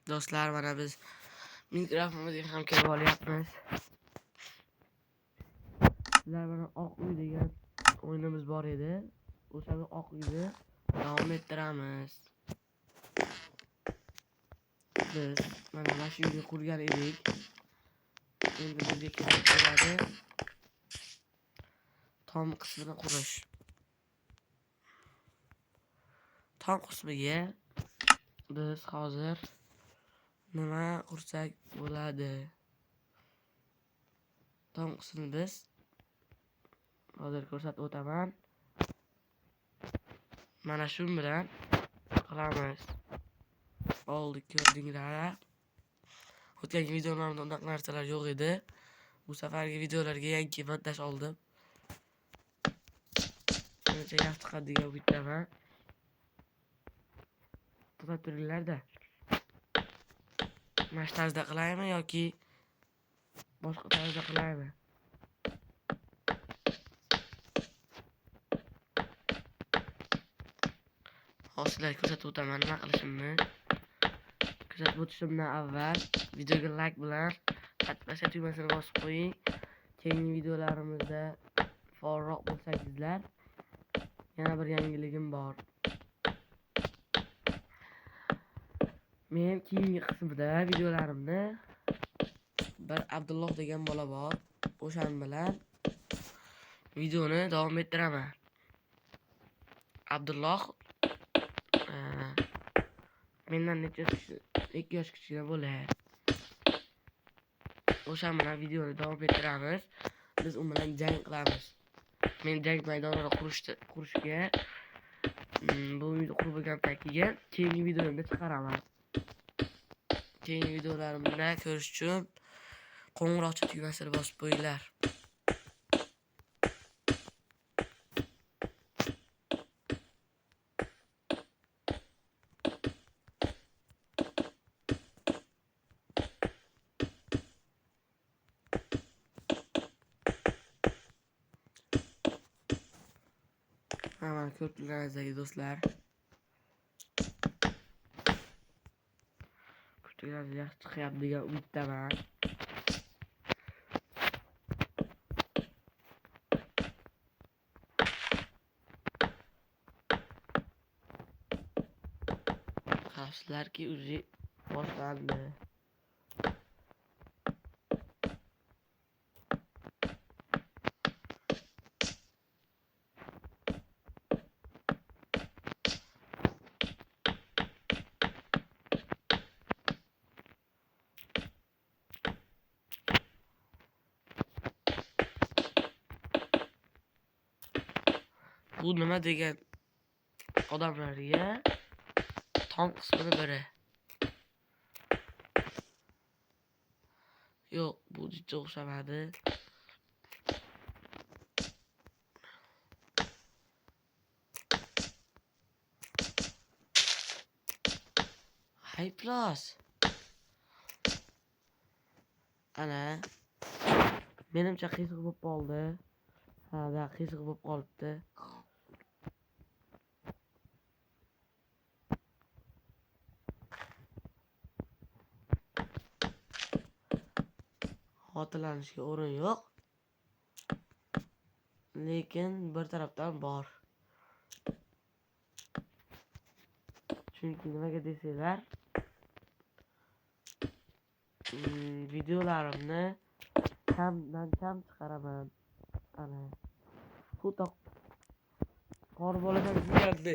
Do'stlar, mana biz mikrofonimizga ham kelib olyapmiz. Sizlar mana Oq uy degan o'yinimiz bor edi. O'sha Oq uyni davom ettiramiz. Biz mana shu uyni qurgan edik. Endi bizga kerak bo'ladi tom qismini qurish. Tom qismiga biz hozir nima qursak bo'ladi? Tom qismini biz hozir ko'rsatib o'taman. Mana shu bilan qilamiz. Oldik, ko'rdinglar. O'tgan videolarimda unaqa narsalar yo'q edi. Bu safargi videolarga yangi montaj oldim. Menimcha yaxshi chiqadi degan umiddaman. To'xtab turinglar-da. Mana shu tarzda qilaymi yoki boshqa tarzda qilaymi? Hozir sizlarga ko'rsatib o'taman nima qilishimni. Ko'rsatib o'tishimdan avval videoga like bilan qatnashish tugmasini bosib qo'ying. Keyingi videolarimizda faolroq bo'lsangizlar, yana bir yangiligim bor. Men keyingi qismida videolarimni bir Abdulloh degan bola bor. O'shan bilan videoni davom ettiraman. Abdulloh mendan 2 yosh kichkina bo'ladi. O'sha bilan videoni davom ettiramiz. Biz u bilan jang qilamiz. Men jang maydonini qurishga bu uyni qurib bo'lgan paytiga keyingi videolarni chiqaraman. Keyingi videolarimda ko'rish uchun qo'ng'iroqcha tugmasini bosib qo'yinglar. Mana ko'rib turganingizdek do'stlar. Ko'rganingiz yaxshi chiqyapti degan umiddaman. Qarasizlarki, o'zi boshlandi. Bu nima degan odamlarga tom qismini biri. Yo'q, bu jicha o'xshamadi. Hay plus. Ana menimcha qiziq bo'lib qoldi. Ha, qiziq bo'lib qolibdi. Xotirlanishga o'rin yo'q. Lekin bir tarafdan bor. Chunki nimaga desanglar, videolarimni kamdan kam chiqaraman. Ana. Xudo qor boladan keldi.